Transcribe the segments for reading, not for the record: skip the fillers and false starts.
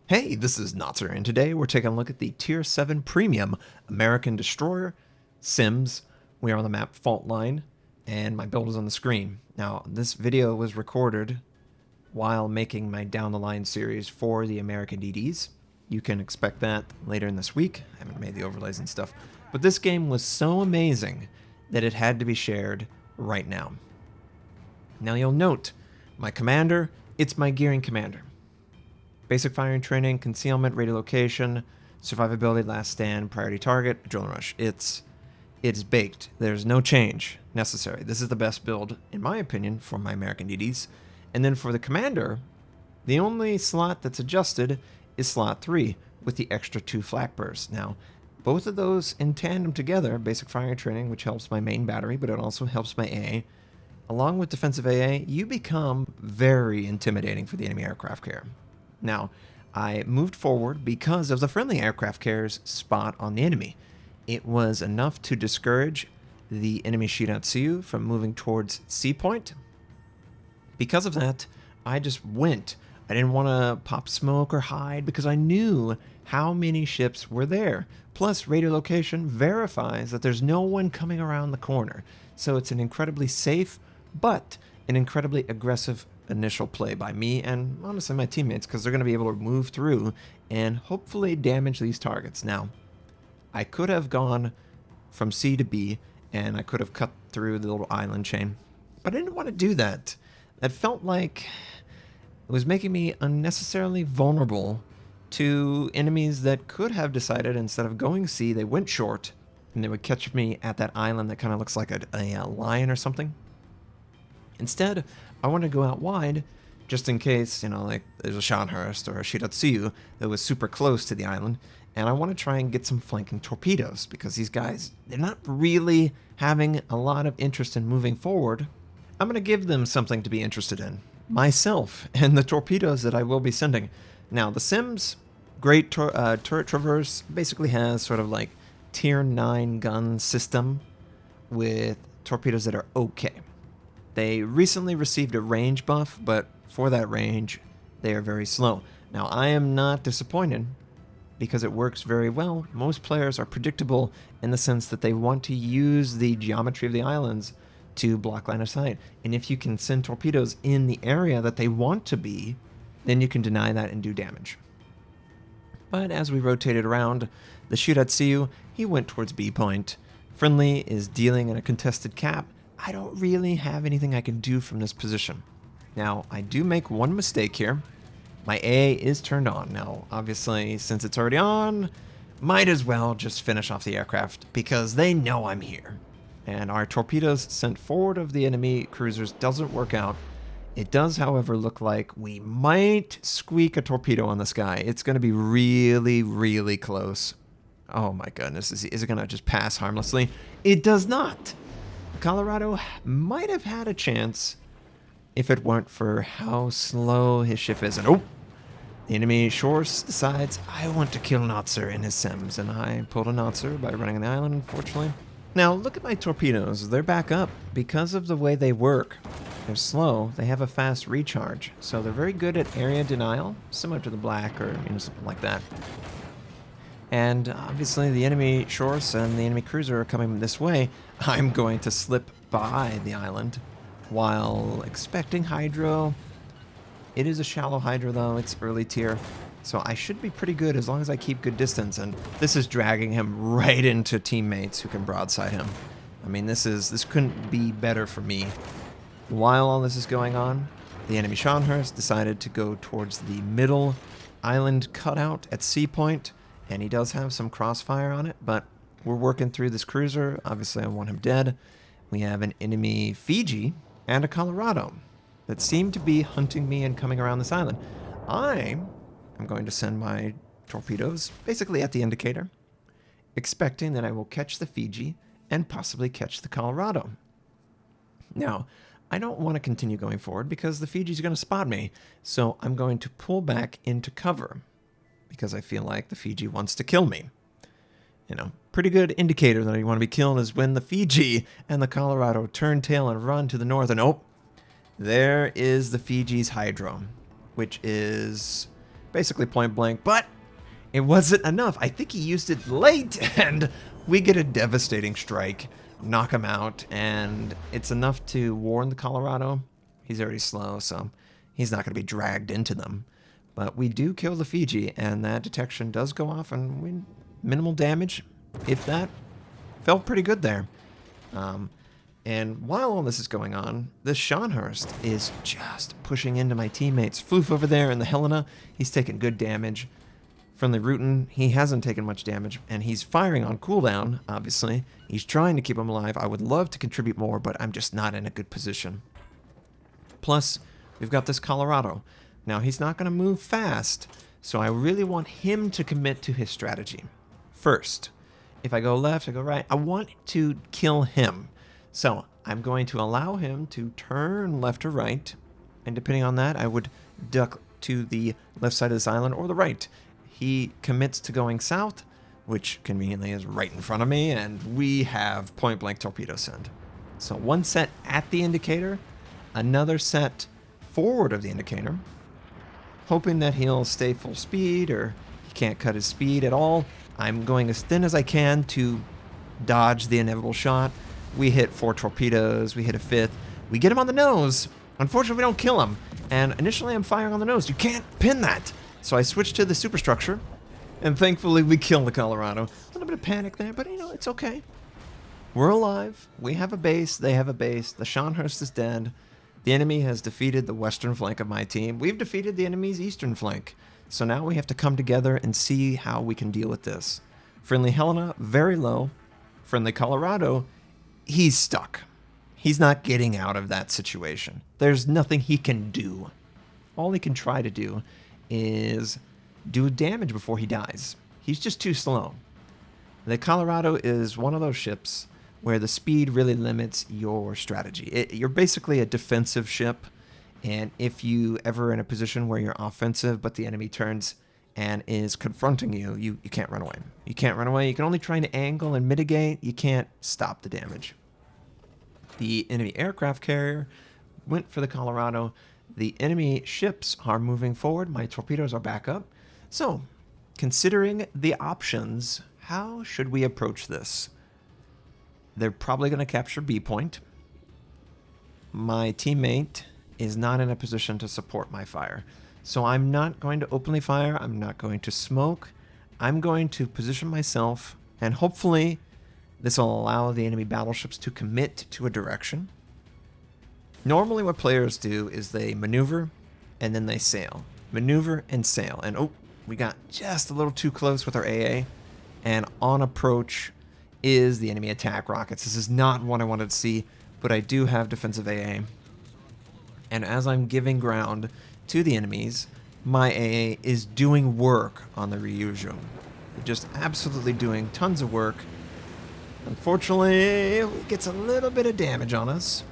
Hey, this is Notser, and today we're taking a look at the Tier 7 Premium American Destroyer Sims. We are on the map Fault Line, and my build is on the screen. Now, this video was recorded while making my Down the Line series for the American DDs. You can expect that later in this week. I haven't made the overlays and stuff. But this game was so amazing that it had to be shared right now. Now you'll note, my commander, it's my gearing commander. Basic firing training, concealment, radiolocation, survivability, last stand, priority target, adrenaline rush. It's baked. There's no change necessary. This is the best build, in my opinion, for my American DDs. And then for the commander, the only slot that's adjusted is slot 3 with the extra 2 flak bursts. Now, both of those in tandem together, basic firing training, which helps my main battery, but it also helps my AA. Along with defensive AA, you become very intimidating for the enemy aircraft carrier. Now, I moved forward because of the friendly aircraft carrier's spot on the enemy. It was enough to discourage the enemy Shiratsu from moving towards C point. Because of that, I just went. I didn't want to pop smoke or hide because I knew how many ships were there. Plus, radiolocation verifies that there's no one coming around the corner. So it's an incredibly safe, but an incredibly aggressive initial play by me and honestly my teammates, because they're going to be able to move through and hopefully damage these targets. Now, I could have gone from C to B and I could have cut through the little island chain, but I didn't want to do that. That felt like it was making me unnecessarily vulnerable to enemies that could have decided instead of going C, they went short and they would catch me at that island that kind of looks like a lion or something. Instead, I want to go out wide, just in case, like there's a Scharnhorst or a Shiratsu that was super close to the island, and I want to try and get some flanking torpedoes, because these guys, they're not really having a lot of interest in moving forward. I'm going to give them something to be interested in, myself, and the torpedoes that I will be sending. Now, the Sims Great Turret Traverse basically has sort of like Tier 9 gun system with torpedoes that are okay. They recently received a range buff, but for that range, they are very slow. Now, I am not disappointed because it works very well. Most players are predictable in the sense that they want to use the geometry of the islands to block line of sight. And if you can send torpedoes in the area that they want to be, then you can deny that and do damage. But as we rotated around, the Shiratsu, he went towards B point. Friendly is dealing in a contested cap. I don't really have anything I can do from this position. Now, I do make one mistake here. My AA is turned on. Now, obviously, since it's already on, might as well just finish off the aircraft because they know I'm here. And our torpedoes sent forward of the enemy cruisers doesn't work out. It does, however, look like we might squeak a torpedo on this guy. It's going to be really, really close. Oh my goodness, is it going to just pass harmlessly? It does not. Colorado might have had a chance if it weren't for how slow his ship is. And the enemy Shores decides, I want to kill Notser in his Sims, and I pulled a Notser by running on the island, unfortunately. Now, look at my torpedoes. They're back up because of the way they work. They're slow. They have a fast recharge, so they're very good at area denial, similar to the Black or something like that. And obviously the enemy Shores and the enemy cruiser are coming this way. I'm going to slip by the island while expecting hydro. It is a shallow hydro though, it's early tier. So I should be pretty good as long as I keep good distance. And this is dragging him right into teammates who can broadside him. I mean, this couldn't be better for me. While all this is going on, the enemy Scharnhorst decided to go towards the middle island cutout at C point. And he does have some crossfire on it, but we're working through this cruiser. Obviously, I want him dead. We have an enemy Fiji and a Colorado that seem to be hunting me and coming around this island. I am going to send my torpedoes basically at the indicator, expecting that I will catch the Fiji and possibly catch the Colorado. Now, I don't want to continue going forward because the Fiji's going to spot me, so I'm going to pull back into cover, because I feel like the Fiji wants to kill me. Pretty good indicator that you want to be killed is when the Fiji and the Colorado turn tail and run to the north, and there is the Fiji's hydro, which is basically point blank, but it wasn't enough. I think he used it late, and we get a devastating strike, knock him out, and it's enough to warn the Colorado. He's already slow, so he's not going to be dragged into them. But we do kill the Fiji, and that detection does go off, and we minimal damage, if that. Felt pretty good there. And while all this is going on, this Scharnhorst is just pushing into my teammates. Floof over there in the Helena, he's taking good damage. Friendly Rutan, he hasn't taken much damage, and he's firing on cooldown, obviously. He's trying to keep him alive. I would love to contribute more, but I'm just not in a good position. Plus, we've got this Colorado. Now, he's not going to move fast, so I really want him to commit to his strategy. First, if I go left, I go right, I want to kill him. So I'm going to allow him to turn left or right, and depending on that, I would duck to the left side of this island or the right. He commits to going south, which conveniently is right in front of me, and we have point-blank torpedo send. So one set at the indicator, another set forward of the indicator, hoping that he'll stay full speed or he can't cut his speed at all. I'm going as thin as I can to dodge the inevitable shot. We hit 4 torpedoes, we hit a 5th. We get him on the nose. Unfortunately, we don't kill him. And initially, I'm firing on the nose. You can't pin that. So I switched to the superstructure, and thankfully, we kill the Colorado. A little bit of panic there, but, you know, it's okay. We're alive. We have a base. They have a base. The Scharnhorst is dead. The enemy has defeated the western flank of my team. We've defeated the enemy's eastern flank. So now we have to come together and see how we can deal with this. Friendly Helena, very low. Friendly Colorado, he's stuck. He's not getting out of that situation. There's nothing he can do. All he can try to do is do damage before he dies. He's just too slow. The Colorado is one of those ships where the speed really limits your strategy. You're basically a defensive ship, and if you ever in a position where you're offensive but the enemy turns and is confronting you, you can't run away. You can't run away. You can only try to angle and mitigate. You can't stop the damage. The enemy aircraft carrier went for the Colorado. The enemy ships are moving forward. My torpedoes are back up. So, considering the options, how should we approach this? They're probably going to capture B point. My teammate is not in a position to support my fire. So I'm not going to openly fire. I'm not going to smoke. I'm going to position myself, and hopefully this will allow the enemy battleships to commit to a direction. Normally what players do is they maneuver and then they sail. Maneuver and sail. And oh, we got just a little too close with our AA. And on approach is the enemy attack rockets. This is not what I wanted to see, but I do have defensive AA. And as I'm giving ground to the enemies, my AA is doing work on the Ryuju. Just absolutely doing tons of work. Unfortunately, it gets a little bit of damage on us,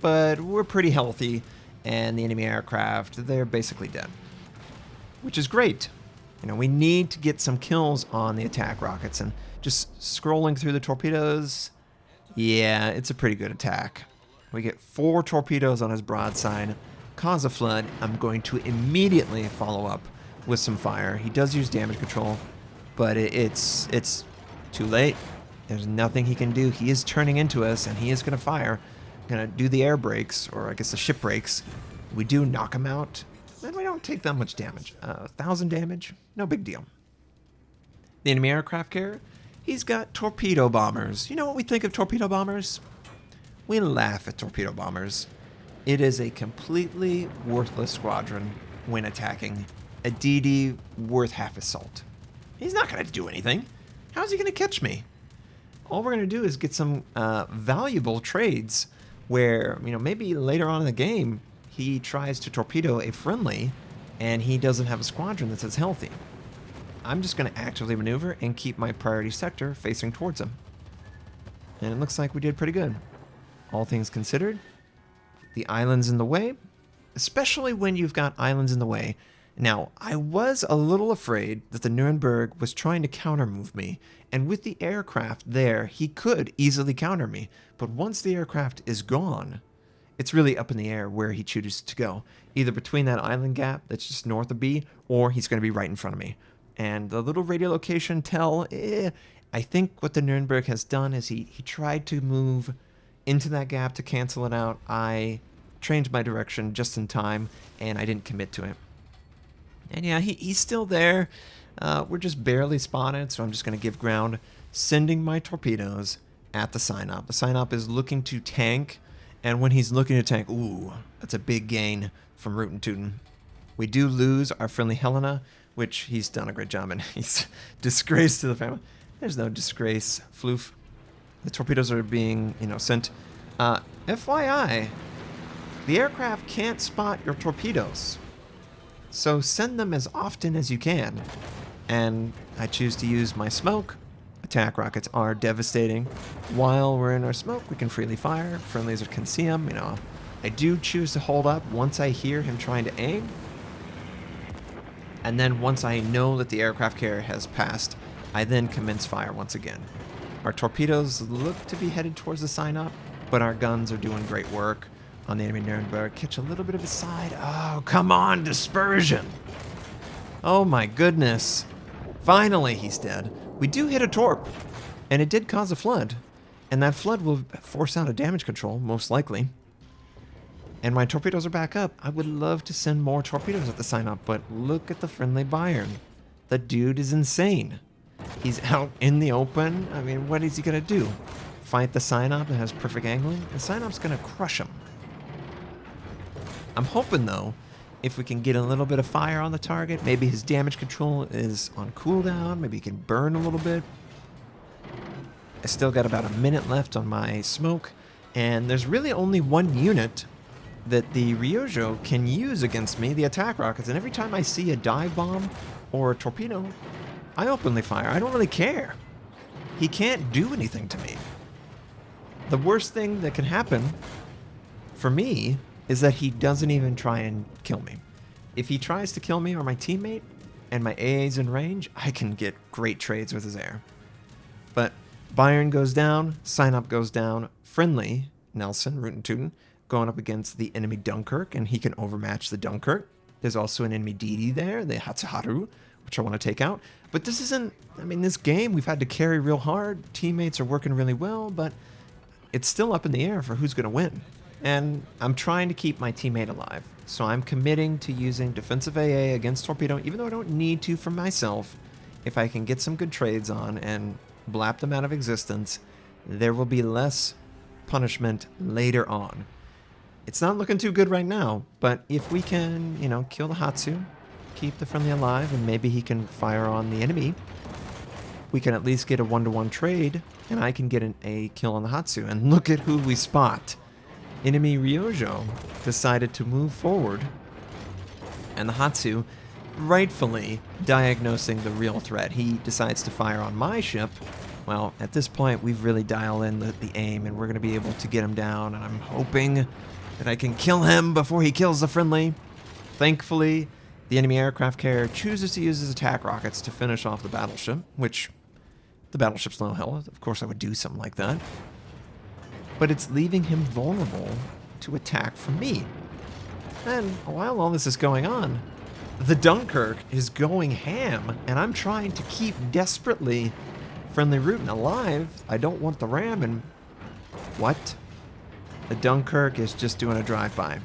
but we're pretty healthy, and the enemy aircraft, they're basically dead, which is great. You know, we need to get some kills on the attack rockets, and just scrolling through the torpedoes, yeah, it's a pretty good attack. We get 4 torpedoes on his broadside, cause a flood. I'm going to immediately follow up with some fire. He does use damage control, but it's too late. There's nothing he can do. He is turning into us, and he is going to fire. Going to do the air brakes, or I guess the ship brakes. We do knock him out, and we don't take that much damage. 1,000 damage, no big deal. The enemy aircraft carrier, he's got torpedo bombers. You know what we think of torpedo bombers? We laugh at torpedo bombers. It is a completely worthless squadron when attacking. A DD worth half his salt. He's not going to do anything. How's he going to catch me? All we're going to do is get some valuable trades where, you know, maybe later on in the game, he tries to torpedo a friendly and he doesn't have a squadron that's as healthy. I'm just going to actively maneuver and keep my priority sector facing towards him. And it looks like we did pretty good. All things considered, the island's in the way, especially when you've got islands in the way. Now, I was a little afraid that the Nuremberg was trying to counter-move me, and with the aircraft there, he could easily counter me. But once the aircraft is gone, it's really up in the air where he chooses to go. Either between that island gap that's just north of B, or he's going to be right in front of me. And the little radio location tell, I think what the Nuremberg has done is he tried to move into that gap to cancel it out. I changed my direction just in time, and I didn't commit to it. And yeah, he's still there. We're just barely spotted, so I'm just going to give ground, sending my torpedoes at the Synop. The Synop is looking to tank, and when he's looking to tank, ooh, that's a big gain from Rootin' Tootin'. We do lose our friendly Helena, which he's done a great job, and he's disgrace to the family. There's no disgrace, floof. The torpedoes are being, sent. FYI, the aircraft can't spot your torpedoes, so send them as often as you can. And I choose to use my smoke. Attack rockets are devastating. While we're in our smoke, we can freely fire. Friendlies can see them. I do choose to hold up once I hear him trying to aim. And then once I know that the aircraft carrier has passed, I then commence fire once again. Our torpedoes look to be headed towards the Synop, but our guns are doing great work on the enemy Nuremberg. Catch a little bit of a side. Oh, come on, dispersion. Oh my goodness. Finally, he's dead. We do hit a torp, and it did cause a flood. And that flood will force out a damage control, most likely. And my torpedoes are back up. I would love to send more torpedoes at the Synop, but look at the friendly Bayern. The dude is insane. He's out in the open. I mean, what is he going to do? Fight the Synop that has perfect angling? The Synop's going to crush him. I'm hoping, though, if we can get a little bit of fire on the target, maybe his damage control is on cooldown, maybe he can burn a little bit. I still got about a minute left on my smoke, and there's really only one unit that the Ryujo can use against me, the attack rockets, and every time I see a dive bomb or a torpedo, I openly fire. I don't really care. He can't do anything to me. The worst thing that can happen for me is that he doesn't even try and kill me. If he tries to kill me or my teammate, and my AA's in range, I can get great trades with his air. But Bayern goes down, Synop goes down, friendly Nelson, Rootin' Tootin', going up against the enemy Dunkirk, and he can overmatch the Dunkirk. There's also an enemy DD there, the Hatsuharu, which I want to take out. But this isn't, this game we've had to carry real hard. Teammates are working really well, but it's still up in the air for who's going to win. And I'm trying to keep my teammate alive. So I'm committing to using defensive AA against torpedo, even though I don't need to for myself. If I can get some good trades on and blap them out of existence, there will be less punishment later on. It's not looking too good right now, but if we can, kill the Hatsu, keep the friendly alive, and maybe he can fire on the enemy, we can at least get a 1-to-1 trade, and I can get a kill on the Hatsu. And look at who we spot. Enemy Ryujo decided to move forward, and the Hatsu, rightfully diagnosing the real threat, he decides to fire on my ship. Well, at this point, we've really dialed in the aim, and we're going to be able to get him down, and I'm hoping that I can kill him before he kills the friendly. Thankfully, the enemy aircraft carrier chooses to use his attack rockets to finish off the battleship, which the battleship's low health. Of course I would do something like that. But it's leaving him vulnerable to attack from me. And while all this is going on, the Dunkirk is going ham, and I'm trying to keep desperately friendly Rootin' alive. I don't want the ram, and what? The Dunkirk is just doing a drive-by.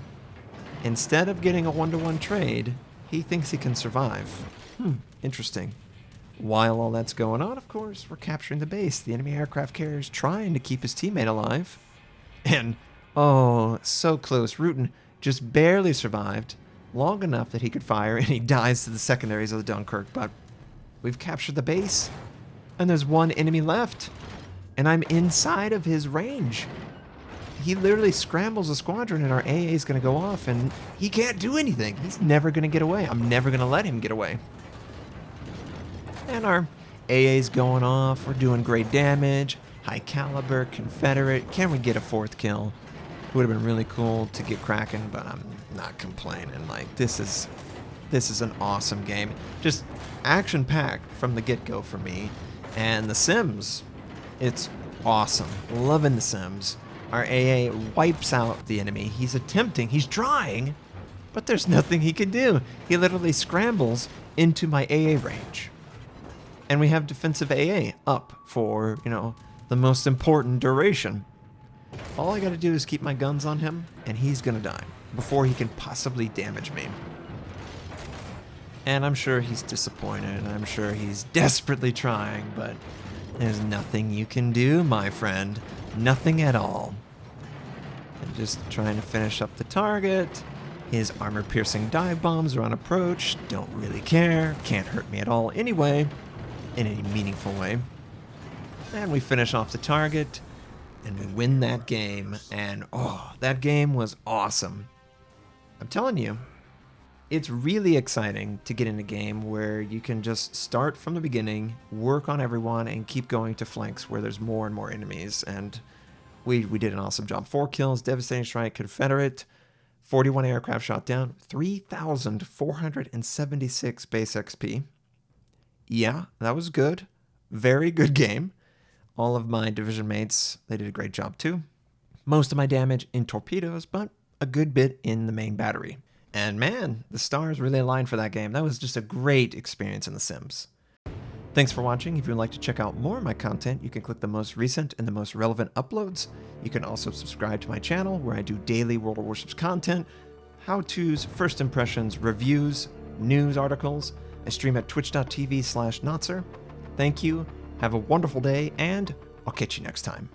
Instead of getting a 1-to-1 trade, he thinks he can survive. Interesting. While all that's going on, of course, we're capturing the base. The enemy aircraft carrier is trying to keep his teammate alive. And, oh, so close. Rootin' just barely survived long enough that he could fire, and he dies to the secondaries of the Dunkirk. But we've captured the base, and there's one enemy left, and I'm inside of his range. He literally scrambles a squadron, and our AA is going to go off, and he can't do anything. He's never going to get away. I'm never going to let him get away. And our AA's going off. We're doing great damage. High caliber, Confederate. Can we get a 4th kill? It would have been really cool to get cracking, but I'm not complaining. Like, this is an awesome game. Just action-packed from the get-go for me. And the Sims, it's awesome. Loving the Sims. Our AA wipes out the enemy. He's trying, but there's nothing he can do. He literally scrambles into my AA range. And we have defensive AA up for, the most important duration. All I gotta do is keep my guns on him, and he's gonna die before he can possibly damage me. And I'm sure he's disappointed. I'm sure he's desperately trying, but there's nothing you can do, my friend. Nothing at all. I'm just trying to finish up the target. His armor-piercing dive bombs are on approach. Don't really care. Can't hurt me at all anyway, in any meaningful way. And we finish off the target, and we win that game. And oh, that game was awesome. I'm telling you, it's really exciting to get in a game where you can just start from the beginning, work on everyone, and keep going to flanks where there's more and more enemies. And we did an awesome job. 4 kills, devastating strike, Confederate, 41 aircraft shot down, 3,476 base XP. Yeah, that was good. Very good game. All of my division mates, they did a great job too. Most of my damage in torpedoes, but a good bit in the main battery. And man, the stars really aligned for that game. That was just a great experience in The Sims. Thanks for watching. If you'd like to check out more of my content, you can click the most recent and the most relevant uploads. You can also subscribe to my channel where I do daily World of Warships content, how-tos, first impressions, reviews, news articles. I stream at twitch.tv/notser. Thank you, have a wonderful day, and I'll catch you next time.